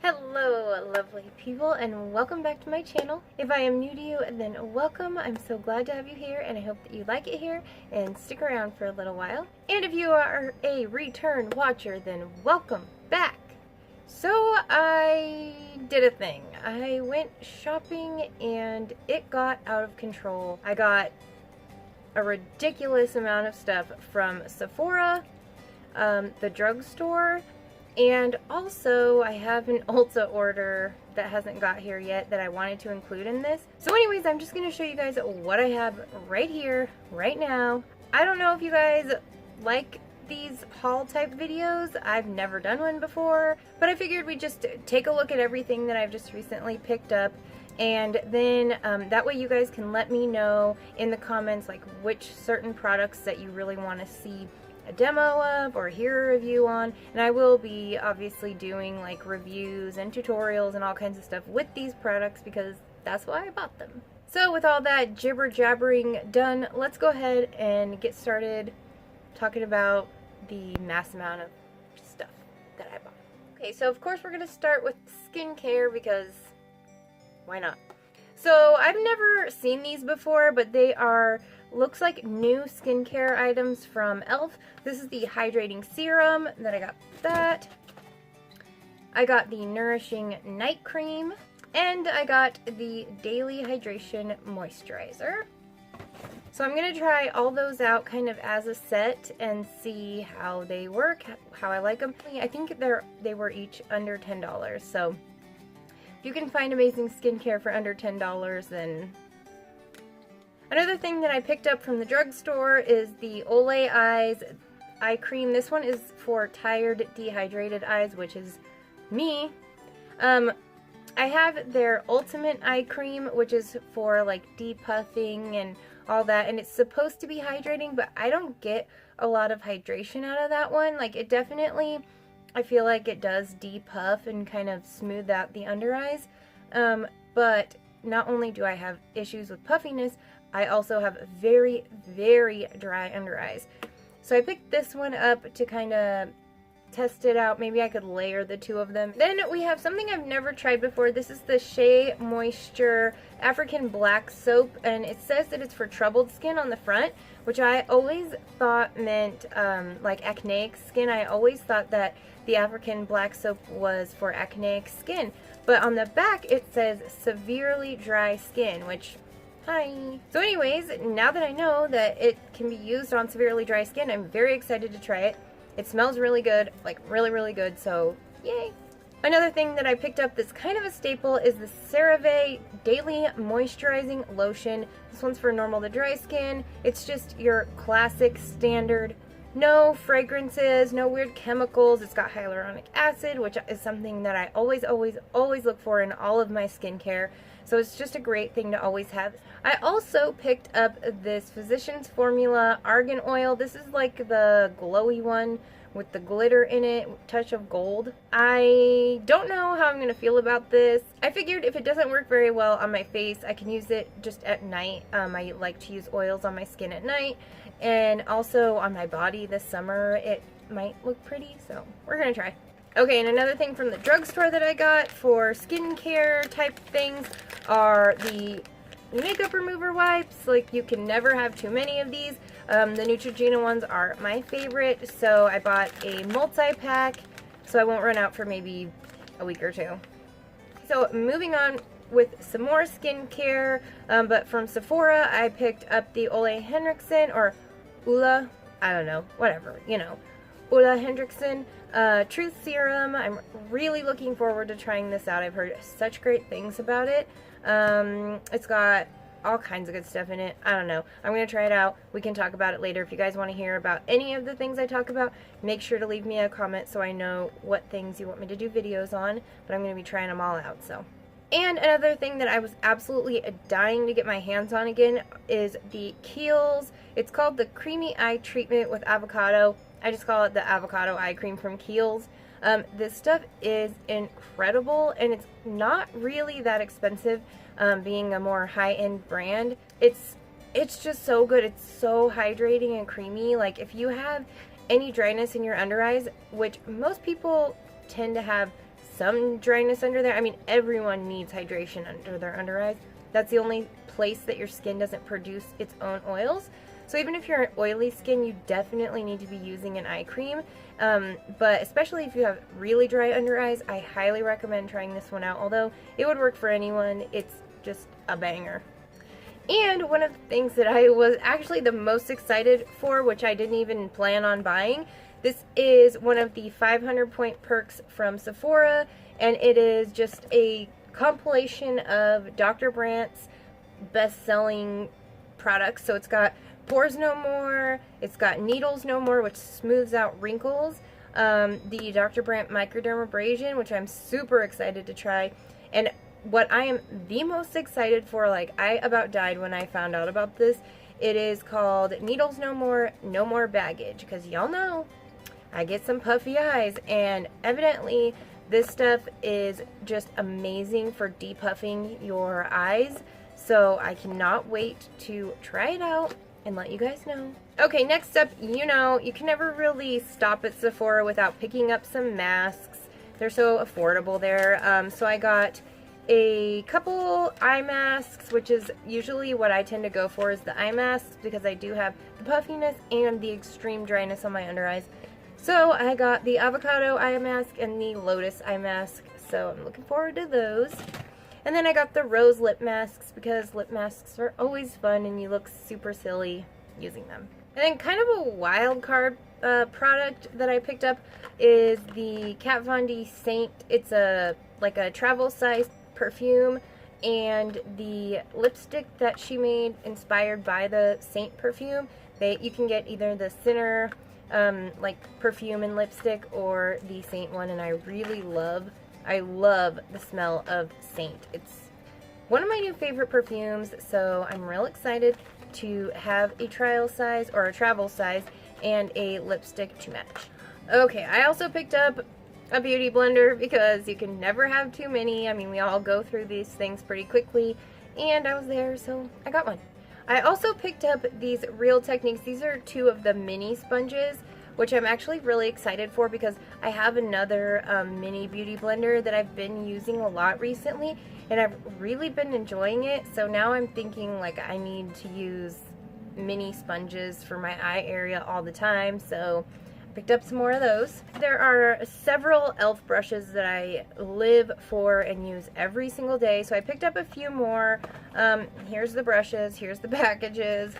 Hello lovely people and welcome back to my channel. If I am new to you, then welcome. I'm so glad to have you here and I hope that you like it here and stick around for a little while. And if you are a return watcher, then welcome back. So I did a thing. I went shopping and it got out of control. I got a ridiculous amount of stuff from Sephora, the drugstore, and also I have an Ulta order that hasn't got here yet that I wanted to include in this. So anyways, I'm just going to show you guys what I have right here, right now. I don't know if you guys like these haul type videos. I've never done one before, but I figured we'd just take a look at everything that I've just recently picked up, and then that way you guys can let me know in the comments like which certain products that you really want to see a demo of or hear a review on. And I will be obviously doing like reviews and tutorials and all kinds of stuff with these products because that's why I bought them. So with all that jibber jabbering done, let's go ahead and get started talking about the mass amount of stuff that I bought. Okay, so of course we're going to start with skincare because why not? So I've never seen these before, but they are, looks like new skincare items from e.l.f. This is the hydrating serum that I got. That I got the nourishing night cream, and I got the daily hydration moisturizer. So I'm going to try all those out kind of as a set and see how they work, how I like them. I think they were each under $10, so if you can find amazing skincare for under $10, then... Another thing that I picked up from the drugstore is the Olay Eyes eye cream. This one is for tired, dehydrated eyes, which is me. I have their Ultimate Eye Cream, which is for like depuffing and all that, and it's supposed to be hydrating, but I don't get a lot of hydration out of that one. Like, it definitely, I feel like it does depuff and kind of smooth out the under eyes, but not only do I have issues with puffiness, I also have very, very dry under eyes. So I picked this one up to kind of test it out. Maybe I could layer the two of them. Then we have something I've never tried before. This is the Shea Moisture African Black Soap, and it says that it's for troubled skin on the front, which I always thought meant like acneic skin. I always thought that the African Black Soap was for acneic skin, but on the back it says severely dry skin, which... Hi. So anyways, now that I know that it can be used on severely dry skin, I'm very excited to try it. It smells really good, like really, really good, so yay. Another thing that I picked up that's kind of a staple is the CeraVe Daily Moisturizing Lotion. This one's for normal to dry skin. It's just your classic standard, no fragrances, no weird chemicals. It's got hyaluronic acid, which is something that I always look for in all of my skincare. So it's just a great thing to always have. I also picked up this Physicians Formula Argan Oil. This is like the glowy one with the glitter in it, touch of gold. I don't know how I'm going to feel about this. I figured if it doesn't work very well on my face, I can use it just at night. I like to use oils on my skin at night, and also on my body this summer. It might look pretty, so we're going to try. Okay, and another thing from the drugstore that I got for skincare type things are the makeup remover wipes. Like, you can never have too many of these. The Neutrogena ones are my favorite, so I bought a multi-pack so I won't run out for maybe a week or two. So moving on with some more skincare, but from Sephora, I picked up the Ole Henriksen, or Ulla, I don't know, whatever, you know, Ulla Henriksen Truth Serum. I'm really looking forward to trying this out. I've heard such great things about it. It's got all kinds of good stuff in it. I don't know. I'm going to try it out. We can talk about it later. If you guys want to hear about any of the things I talk about, make sure to leave me a comment so I know what things you want me to do videos on. But I'm going to be trying them all out, so. And another thing that I was absolutely dying to get my hands on again is the Kiehl's. It's called the Creamy Eye Treatment with Avocado. I just call it the Avocado Eye Cream from Kiehl's. This stuff is incredible, and it's not really that expensive, being a more high-end brand. It's just so good. It's so hydrating and creamy. Like, if you have any dryness in your under eyes, which most people tend to have some dryness under there. I mean, everyone needs hydration under their under eyes. That's the only place that your skin doesn't produce its own oils. So even if you're an oily skin, you definitely need to be using an eye cream. But especially if you have really dry under eyes, I highly recommend trying this one out. Although it would work for anyone, it's just a banger. And one of the things that I was actually the most excited for, which I didn't even plan on buying, this is one of the 500 point perks from Sephora, and it is just a compilation of Dr. Brandt's best-selling products. So it's got Pores No More, it's got Needles No More, which smooths out wrinkles, the Dr. Brandt Microdermabrasion, which I'm super excited to try, and what I am the most excited for, like, I about died when I found out about this, it is called Needles No More, No More Baggage, because y'all know I get some puffy eyes, and evidently this stuff is just amazing for depuffing your eyes, so I cannot wait to try it out and let you guys know. Okay, next up, you know, you can never really stop at Sephora without picking up some masks. They're so affordable there. So I got a couple eye masks, which is usually what I tend to go for, is the eye masks, because I do have the puffiness and the extreme dryness on my under eyes. So I got the avocado eye mask and the lotus eye mask, so I'm looking forward to those. And then I got the rose lip masks, because lip masks are always fun and you look super silly using them. And then kind of a wild card product that I picked up is the Kat Von D Saint. It's like a travel size perfume, and the lipstick that she made inspired by the Saint perfume. You can get either the Sinner like perfume and lipstick or the Saint one, and I love the smell of Saint. It's one of my new favorite perfumes, so I'm real excited to have a trial size or a travel size and a lipstick to match. Okay, I also picked up a beauty blender because you can never have too many. I mean, we all go through these things pretty quickly, and I was there, so I got one. I also picked up these Real Techniques. These are two of the mini sponges, which I'm actually really excited for because I have another mini beauty blender that I've been using a lot recently, and I've really been enjoying it. So now I'm thinking like I need to use mini sponges for my eye area all the time, so I picked up some more of those. There are several e.l.f. brushes that I live for and use every single day, so I picked up a few more. Here's the brushes, here's the packages.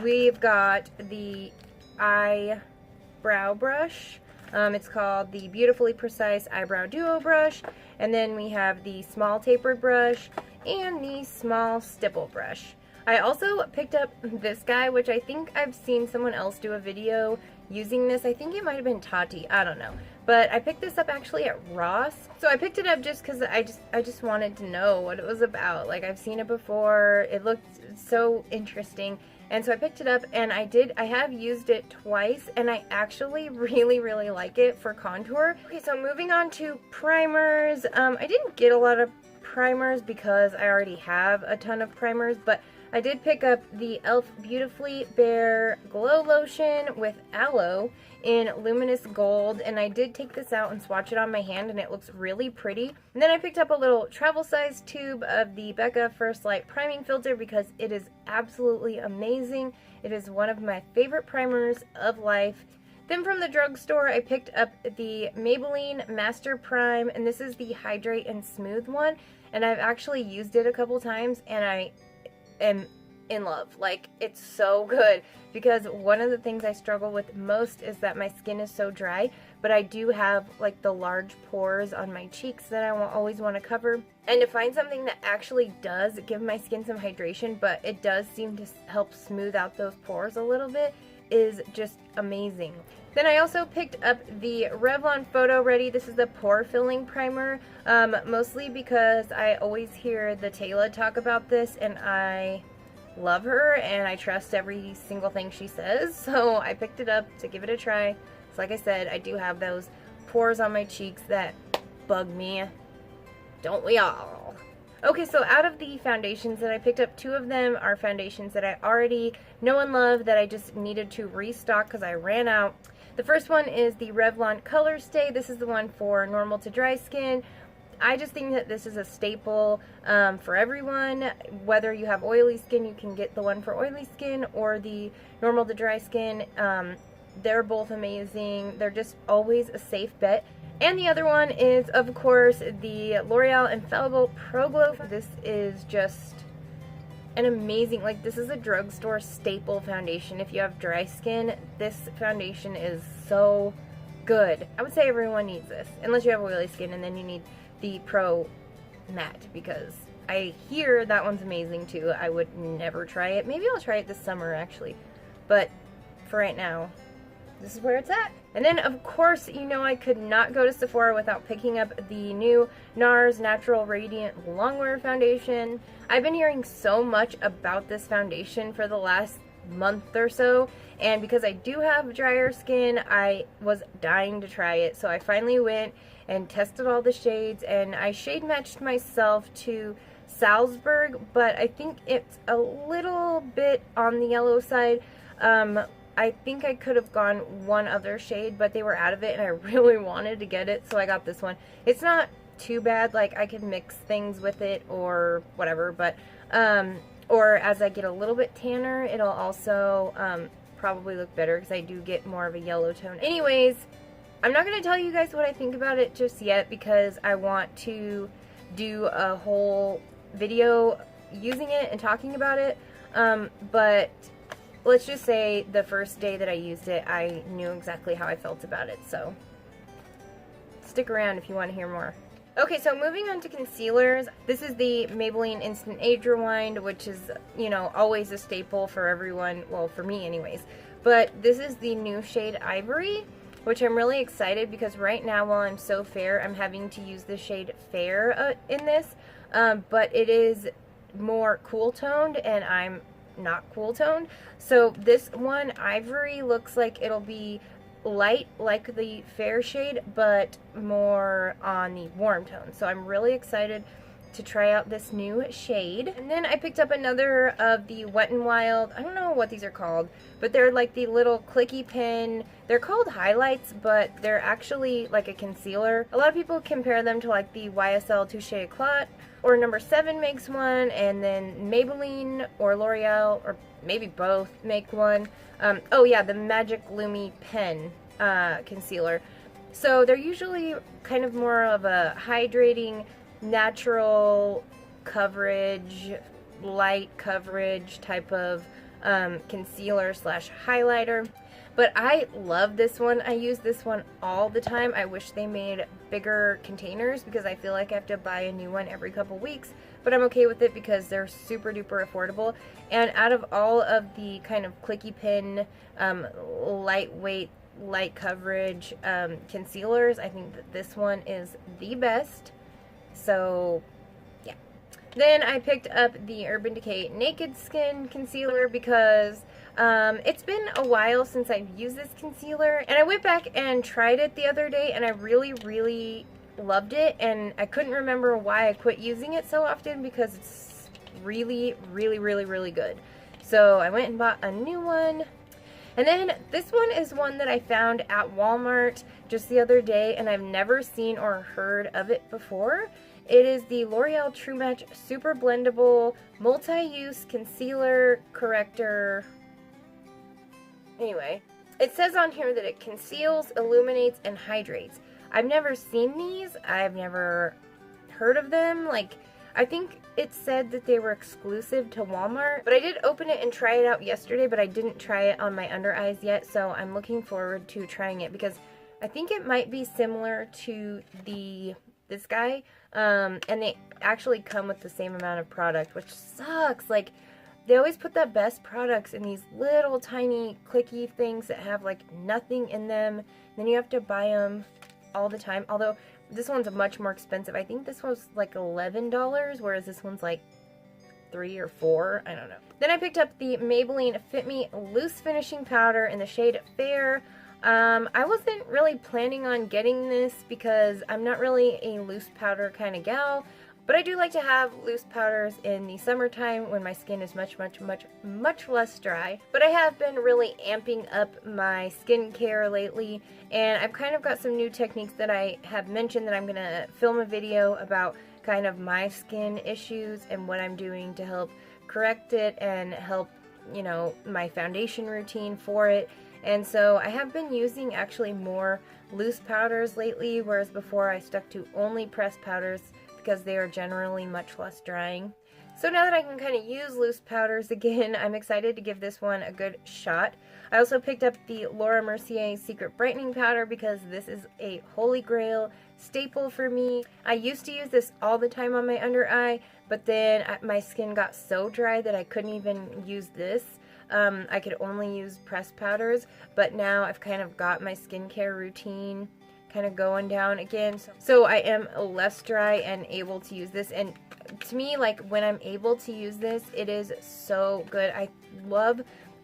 We've got the eyebrow brush. It's called the Beautifully Precise Eyebrow Duo Brush. And then we have the small tapered brush and the small stipple brush. I also picked up this guy, which I think I've seen someone else do a video using this. I think it might have been Tati, I don't know. But I picked this up actually at Ross. So I picked it up just because I just wanted to know what it was about. Like, I've seen it before. It looked so interesting. And so I picked it up, and I have used it twice, and I actually really like it for contour. Okay, so moving on to primers. I didn't get a lot of primers because I already have a ton of primers, but I did pick up the e.l.f. Beautifully Bare Glow Lotion with Aloe in Luminous Gold, and I did take this out and swatch it on my hand, and it looks really pretty. And then I picked up a little travel size tube of the Becca First Light Priming Filter because it is absolutely amazing. It is one of my favorite primers of life. Then from the drugstore, I picked up the Maybelline Master Prime, and this is the Hydrate and Smooth one, and I've actually used it a couple times, and I am in love. Like, it's so good, because one of the things I struggle with most is that my skin is so dry, but I do have like the large pores on my cheeks that I always want to cover, and to find something that actually does give my skin some hydration, but it does seem to help smooth out those pores a little bit, is just amazing. Then I also picked up the Revlon Photo Ready. This is the pore filling primer, mostly because I always hear the Taylor talk about this, and I love her and I trust every single thing she says, so I picked it up to give it a try. So like I said, I do have those pores on my cheeks that bug me. Don't we all? Okay, so out of the foundations that I picked up, two of them are foundations that I already know and love that I just needed to restock because I ran out. The first one is the Revlon Color Stay. This is the one for normal to dry skin. I just think that this is a staple for everyone. Whether you have oily skin, you can get the one for oily skin or the normal to dry skin. They're both amazing. They're just always a safe bet. And the other one is, of course, the L'Oreal Infallible Pro Glow. This is just an amazing, like, this is a drugstore staple foundation. If you have dry skin, this foundation is so good. I would say everyone needs this, unless you have oily skin, and then you need the Pro Matte, because I hear that one's amazing too. I would never try it. Maybe I'll try it this summer, actually. But for right now, this is where it's at. And then, of course, you know I could not go to Sephora without picking up the new NARS Natural Radiant Longwear Foundation. I've been hearing so much about this foundation for the last month or so, and because I do have drier skin, I was dying to try it. So I finally went and tested all the shades, and I shade matched myself to Salzburg, but I think it's a little bit on the yellow side. I think I could have gone one other shade, but they were out of it, and I really wanted to get it, so I got this one. It's not too bad, like, I could mix things with it or whatever, but, or as I get a little bit tanner, it'll also, probably look better, because I do get more of a yellow tone. Anyways, I'm not going to tell you guys what I think about it just yet, because I want to do a whole video using it and talking about it, but let's just say the first day that I used it, I knew exactly how I felt about it, so stick around if you want to hear more. Okay, so moving on to concealers. This is the Maybelline Instant Age Rewind, which is, you know, always a staple for everyone, well, for me anyways. But this is the new shade Ivory, which I'm really excited because right now, while I'm so fair, I'm having to use the shade Fair in this, but it is more cool toned, and I'm not cool toned. So this one, Ivory, looks like it'll be light like the fair shade, but more on the warm tone. So I'm really excited to try out this new shade. And then I picked up another of the Wet n Wild, I don't know what these are called, but they're like the little clicky pen. They're called highlights, but they're actually like a concealer. A lot of people compare them to like the YSL Touche Éclat, or Number 7 makes one, and then Maybelline or L'Oreal, or maybe both, make one. Oh yeah, the Magic Lumi Pen concealer. So they're usually kind of more of a hydrating, natural coverage, light coverage type of concealer slash highlighter. But I love this one. I use this one all the time. I wish they made bigger containers because I feel like I have to buy a new one every couple weeks. But I'm okay with it because they're super duper affordable. And out of all of the kind of clicky pen, lightweight, light coverage concealers, I think that this one is the best. So yeah. Then I picked up the Urban Decay Naked Skin Concealer because it's been a while since I've used this concealer, and I went back and tried it the other day, and I really loved it, and I couldn't remember why I quit using it so often because it's really good. So I went and bought a new one. And then this one is one that I found at Walmart just the other day, and I've never seen or heard of it before. It is the L'Oreal True Match Super Blendable Multi-Use Concealer Corrector. Anyway, it says on here that it conceals, illuminates, and hydrates. I've never seen these. I've never heard of them. Like, I think it said that they were exclusive to Walmart, but I did open it and try it out yesterday, but I didn't try it on my under eyes yet, so I'm looking forward to trying it because I think it might be similar to this guy, and they actually come with the same amount of product, which sucks. Like, they always put the best products in these little tiny clicky things that have like nothing in them. Then you have to buy them all the time. Although this one's much more expensive. I think this was like $11, whereas this one's like $3 or $4. I don't know. Then I picked up the Maybelline Fit Me Loose Finishing Powder in the shade Fair. I wasn't really planning on getting this because I'm not really a loose powder kind of gal. But I do like to have loose powders in the summertime when my skin is much less dry. But I have been really amping up my skincare lately, and I've kind of got some new techniques that I have mentioned that I'm going to film a video about kind of my skin issues and what I'm doing to help correct it and help, you know, my foundation routine for it. And so I have been using actually more loose powders lately, whereas before I stuck to only pressed powders because they are generally much less drying. So now that I can kind of use loose powders again, I'm excited to give this one a good shot. I also picked up the Laura Mercier Secret Brightening Powder because this is a holy grail staple for me. I used to use this all the time on my under eye, but then my skin got so dry that I couldn't even use this. I could only use pressed powders, but now I've kind of got my skincare routine kind of going down again, so I am less dry and able to use this. And to me, like, when I'm able to use this, it is so good. I love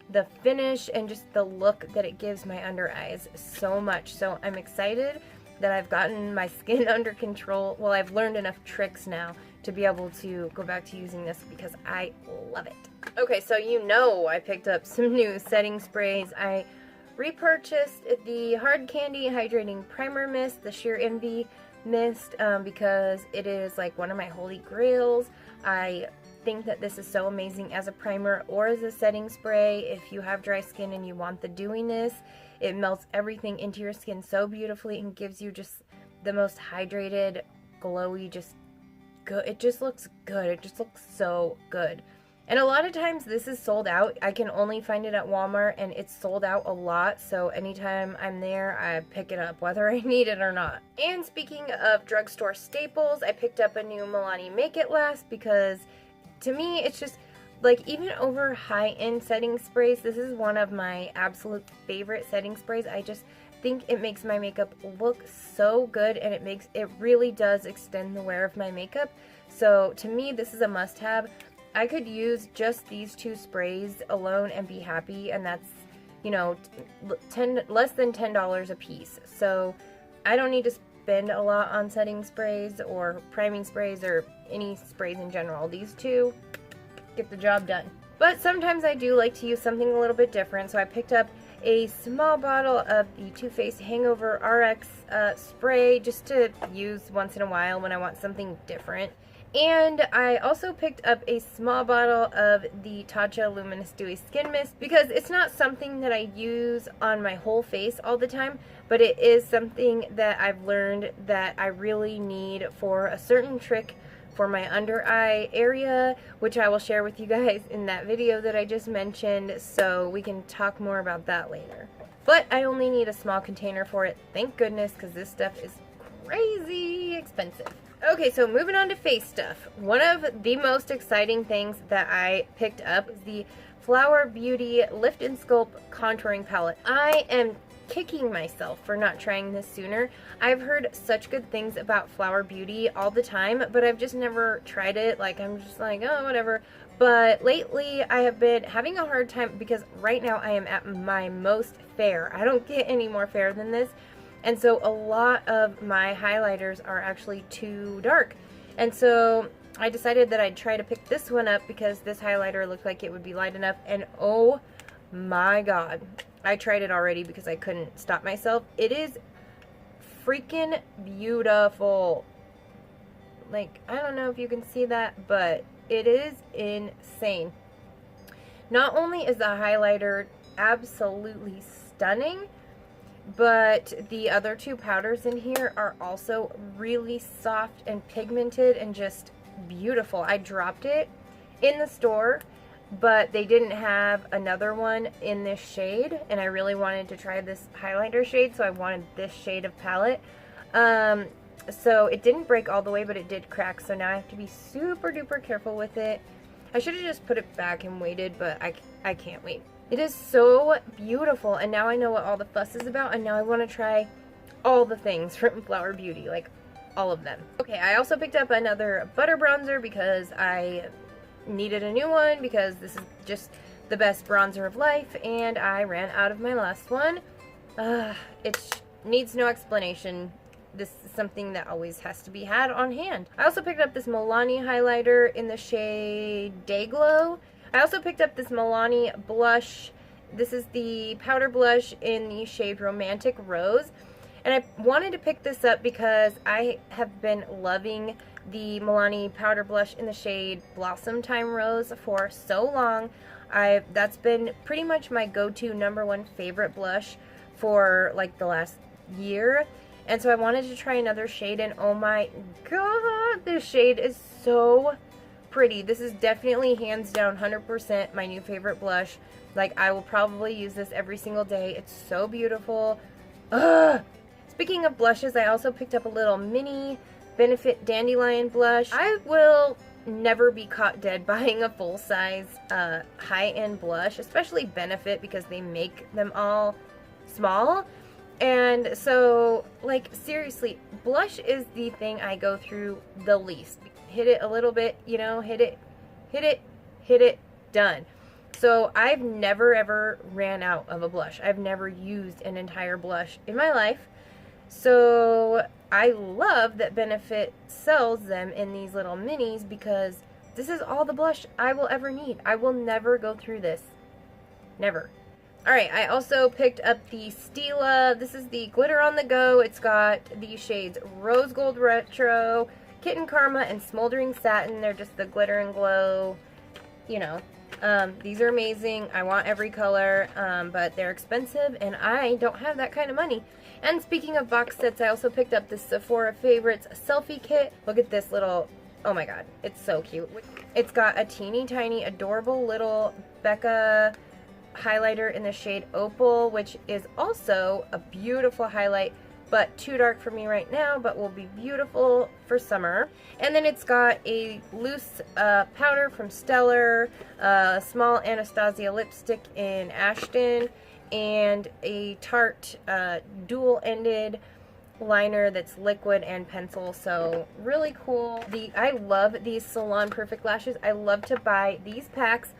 the finish and just the look that it gives my under eyes so much. So I'm excited that I've gotten my skin under control. Well, I've learned enough tricks now to be able to go back to using this because I love it. Okay, so you know I picked up some new setting sprays. I repurchased the Hard Candy Hydrating Primer Mist, the Sheer Envy Mist, because it is like one of my holy grails. I think that this is so amazing as a primer or as a setting spray. If you have dry skin and you want the dewiness, it melts everything into your skin so beautifully and gives you just the most hydrated, glowy, just good. It just looks good. It just looks so good. And a lot of times this is sold out. I can only find it at Walmart and it's sold out a lot. So anytime I'm there, I pick it up whether I need it or not. And speaking of drugstore staples, I picked up a new Milani Make It Last because to me it's just like, even over high-end setting sprays, this is one of my absolute favorite setting sprays. I just think it makes my makeup look so good, and it really does extend the wear of my makeup. So to me, this is a must-have. I could use just these two sprays alone and be happy, and that's, you know, less than $10 a piece. So I don't need to spend a lot on setting sprays or priming sprays or any sprays in general. These two get the job done. But sometimes I do like to use something a little bit different, so I picked up a small bottle of the Too Faced Hangover RX spray just to use once in a while when I want something different. And I also picked up a small bottle of the Tatcha Luminous Dewy Skin Mist because it's not something that I use on my whole face all the time, but it is something that I've learned that I really need for a certain trick for my under eye area, which I will share with you guys in that video that I just mentioned, so we can talk more about that later. But I only need a small container for it, thank goodness, because this stuff is crazy expensive. Okay, so moving on to face stuff. One of the most exciting things that I picked up is the Flower Beauty Lift and Sculpt Contouring Palette. I am kicking myself for not trying this sooner. I've heard such good things about Flower Beauty all the time, but I've just never tried it. Like, I'm just like, oh, whatever. But lately, I have been having a hard time because right now I am at my most fair. I don't get any more fair than this. And so a lot of my highlighters are actually too dark. And so I decided that I'd try to pick this one up because this highlighter looked like it would be light enough. And oh my god, I tried it already because I couldn't stop myself. It is freaking beautiful. Like, I don't know if you can see that, but it is insane. Not only is the highlighter absolutely stunning, but the other two powders in here are also really soft and pigmented and just beautiful. I dropped it in the store, but they didn't have another one in this shade, and I really wanted to try this highlighter shade, so I wanted this shade of palette. So it didn't break all the way, but it did crack, so now I have to be super duper careful with it. I should have just put it back and waited, but I can't wait. It is so beautiful, and now I know what all the fuss is about, and now I want to try all the things from Flower Beauty, like all of them. Okay, I also picked up another butter bronzer because I needed a new one because this is just the best bronzer of life, and I ran out of my last one. It needs no explanation. this is something that always has to be had on hand. I also picked up this Milani highlighter in the shade Day Glow. I also picked up this Milani blush. This is the powder blush in the shade Romantic Rose. And I wanted to pick this up because I have been loving the Milani powder blush in the shade Blossom Time Rose for so long. That's been pretty much my go-to #1 favorite blush for like the last year. And so I wanted to try another shade, and oh my god, this shade is so pretty. This is definitely hands down 100% my new favorite blush. Like, I will probably use this every single day. It's so beautiful. Ugh. Speaking of blushes, I also picked up a little mini Benefit Dandelion blush. I will never be caught dead buying a full-size high-end blush, especially Benefit, because they make them all small. And so, like, seriously, blush is the thing I go through the least. Hit it a little bit, you know, hit it, done. So I've never ever ran out of a blush. I've never used an entire blush in my life. So I love that Benefit sells them in these little minis, because this is all the blush I will ever need. I will never go through this. Never. Alright, I also picked up the Stila. This is the Glitter on the Go. It's got the shades Rose Gold Retro, Kitten Karma, and Smoldering Satin. They're just the glitter and glow, you know. These are amazing. I want every color, but they're expensive, and I don't have that kind of money. And speaking of box sets, I also picked up this Sephora Favorites selfie kit. Look at this little, oh my god, it's so cute. It's got a teeny tiny adorable little Becca highlighter in the shade Opal, which is also a beautiful highlight, but too dark for me right now, but will be beautiful for summer. And then it's got a loose powder from Stellar, a small Anastasia lipstick in Ashton, and a Tarte dual-ended liner that's liquid and pencil. So really cool. I love these Salon Perfect lashes. I love to buy these packs.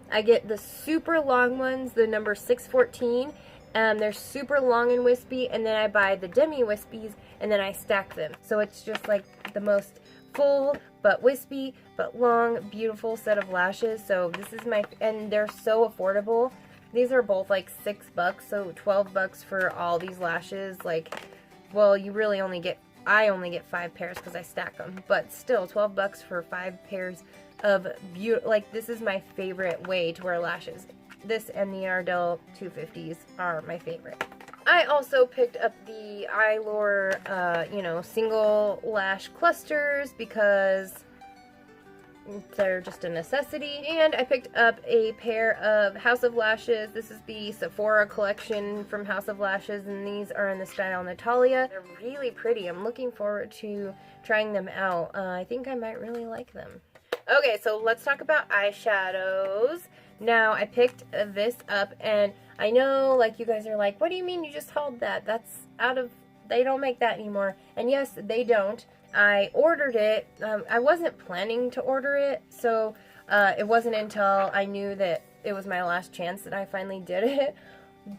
I get the super long ones, the number 614. They're super long and wispy, and then I buy the demi wispies, and then I stack them. So it's just like the most full but wispy but long, beautiful set of lashes. So this is and they're so affordable. These are both like $6, so $12 for all these lashes. Like, well, you really only get, I only get 5 pairs because I stack them, but still $12 for 5 pairs of like, this is my favorite way to wear lashes. This and the Ardell 250s are my favorite. I also picked up the Eylure, you know, single lash clusters because they're just a necessity. And I picked up a pair of House of Lashes. This is the Sephora collection from House of Lashes, and these are in the style Natalia. They're really pretty. I'm looking forward to trying them out. I think I might really like them. Okay, so let's talk about eyeshadows. Now, I picked this up, and I know, like, you guys are like, what do you mean you just hauled that? That's out of, they don't make that anymore. And yes, they don't. I ordered it. I wasn't planning to order it, so it wasn't until I knew that it was my last chance that I finally did it.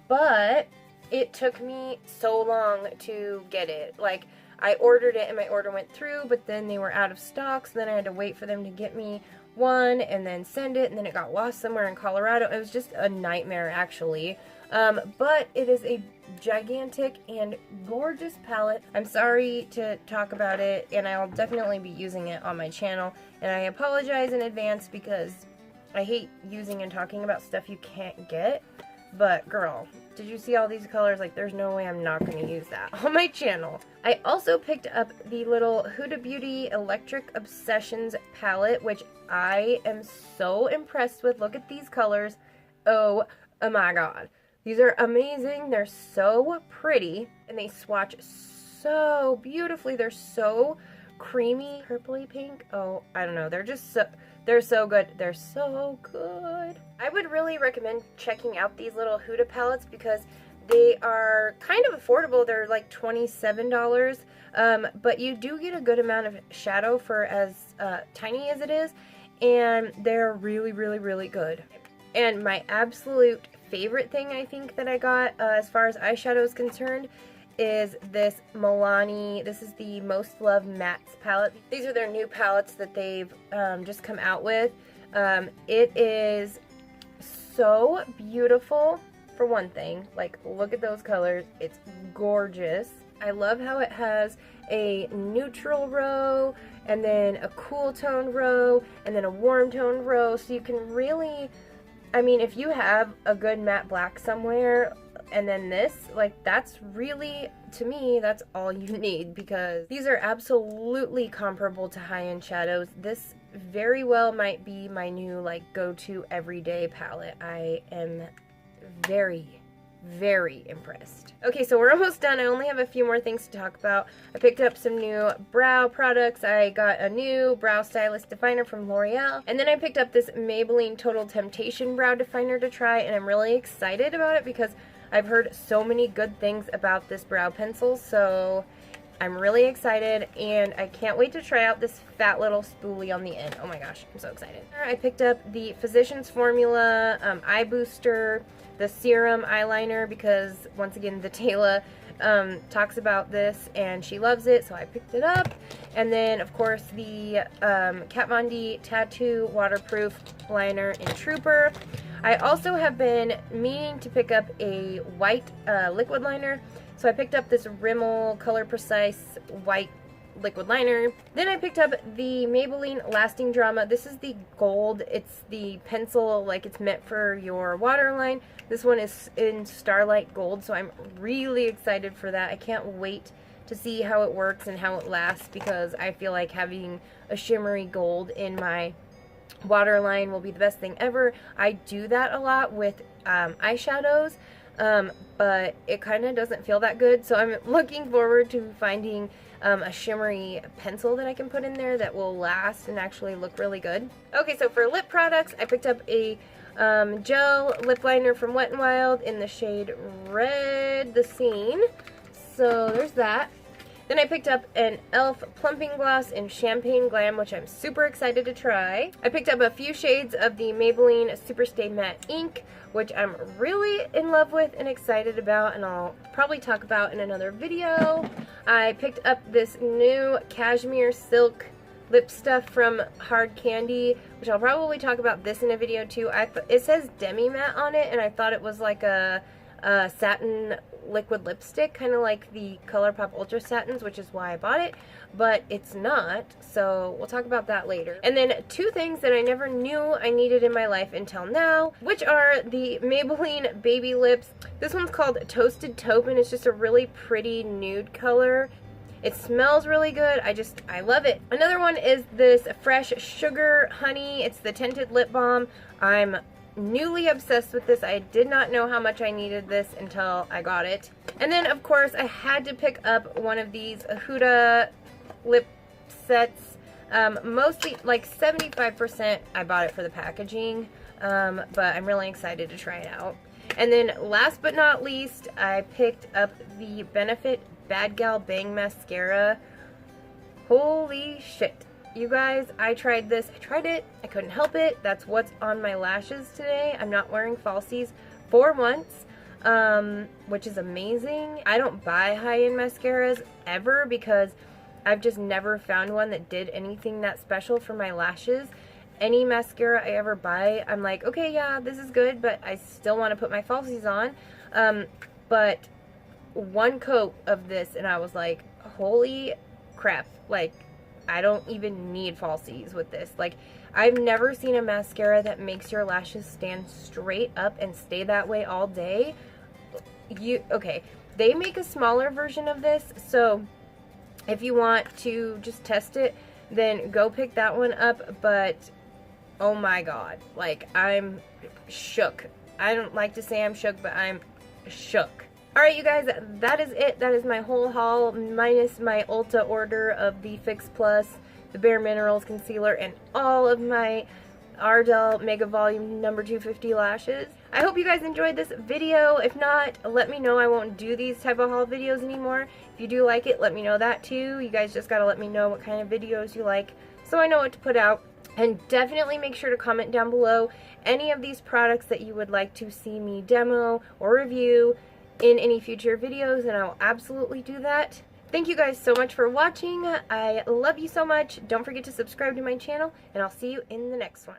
But it took me so long to get it. Like, I ordered it and my order went through, but then they were out of stock, so then I had to wait for them to get me one and then send it, and then it got lost somewhere in Colorado. It was just a nightmare, actually. But it is a gigantic and gorgeous palette. I'm sorry to talk about it, and I'll definitely be using it on my channel, and I apologize in advance because I hate using and talking about stuff you can't get. But girl, did you see all these colors? Like, there's no way I'm not going to use that on my channel. I also picked up the little Huda Beauty Electric Obsessions palette, which I am so impressed with. Look at these colors. Oh my god. These are amazing. They're so pretty, and they swatch so beautifully. They're so creamy, purpley pink. Oh, I don't know. They're just so... They're so good. They're so good. I would really recommend checking out these little Huda palettes because they are kind of affordable. They're like $27, but you do get a good amount of shadow for as tiny as it is, and they're really, really, really good. And my absolute favorite thing I think that I got as far as eyeshadow is concerned is this Milani. This is the Most Loved Mattes palette. These are their new palettes that they've just come out with. It is so beautiful, for one thing. Like, look at those colors. It's gorgeous. I love how it has a neutral row, and then a cool tone row, and then a warm tone row, so you can really, I mean, if you have a good matte black somewhere, and then this, like, that's really, to me, that's all you need, because these are absolutely comparable to high-end shadows. This very well might be my new, like, go-to everyday palette. I am very impressed. Okay, so we're almost done. I only have a few more things to talk about. I picked up some new brow products. I got a new brow stylist definer from L'Oreal, and then I picked up this Maybelline Total Temptation brow definer to try, and I'm really excited about it because I've heard so many good things about this brow pencil, so I'm really excited, and I can't wait to try out this fat little spoolie on the end. Oh my gosh, I'm so excited. I picked up the Physicians Formula Eye Booster, the serum eyeliner, because once again the Taylor talks about this and she loves it, so I picked it up. And then of course the Kat Von D Tattoo Waterproof Liner in Trooper. I also have been meaning to pick up a white liquid liner, so I picked up this Rimmel Color Precise white liquid liner. Then I picked up the Maybelline Lasting Drama. This is the gold. It's the pencil, like it's meant for your waterline. This one is in Starlight Gold, so I'm really excited for that. I can't wait to see how it works and how it lasts, because I feel like having a shimmery gold in my waterline will be the best thing ever. I do that a lot with eyeshadows, but it kind of doesn't feel that good, so I'm looking forward to finding a shimmery pencil that I can put in there that will last and actually look really good. Okay, so for lip products, I picked up a gel lip liner from Wet n Wild in the shade Red the Scene, so there's that. Then I picked up an e.l.f. plumping gloss in Champagne Glam, which I'm super excited to try. I picked up a few shades of the Maybelline Superstay Matte Ink, which I'm really in love with and excited about, and I'll probably talk about in another video. I picked up this new cashmere silk lip stuff from Hard Candy, which I'll probably talk about this in a video too. It says demi matte on it, and I thought it was like a satin liquid lipstick, kind of like the ColourPop Ultra Satins, which is why I bought it, but it's not, so we'll talk about that later. And then two things that I never knew I needed in my life until now, which are the Maybelline Baby Lips. This one's called Toasted Taupe, and it's just a really pretty nude color. It smells really good. I love it. Another one is this Fresh Sugar Honey. It's the tinted lip balm. I'm newly obsessed with this. I did not know how much I needed this until I got it. And then of course I had to pick up one of these Huda lip sets. Mostly like 75% I bought it for the packaging, but I'm really excited to try it out. And then last but not least, I picked up the Benefit Bad Gal Bang Mascara. Holy shit. You guys, I tried this. I tried it. I couldn't help it. That's what's on my lashes today. I'm not wearing falsies for once, which is amazing. I don't buy high-end mascaras ever because I've just never found one that did anything that special for my lashes. Any mascara I ever buy, I'm like, okay, yeah, this is good, but I still want to put my falsies on. But one coat of this, and I was like, holy crap, like, I don't even need falsies with this. Like, I've never seen a mascara that makes your lashes stand straight up and stay that way all day. Okay, they make a smaller version of this, so if you want to just test it, then go pick that one up, but oh my god, like, I'm shook. I don't like to say I'm shook, but I'm shook. Alright, you guys, that is it. That is my whole haul, minus my Ulta order of the Fix Plus, the Bare Minerals Concealer, and all of my Ardell Mega Volume number 250 lashes. I hope you guys enjoyed this video. If not, let me know. I won't do these type of haul videos anymore. If you do like it, let me know that too. You guys just gotta let me know what kind of videos you like so I know what to put out. And definitely make sure to comment down below any of these products that you would like to see me demo or review in any future videos, and I will absolutely do that. Thank you guys so much for watching. I love you so much. Don't forget to subscribe to my channel, and I'll see you in the next one.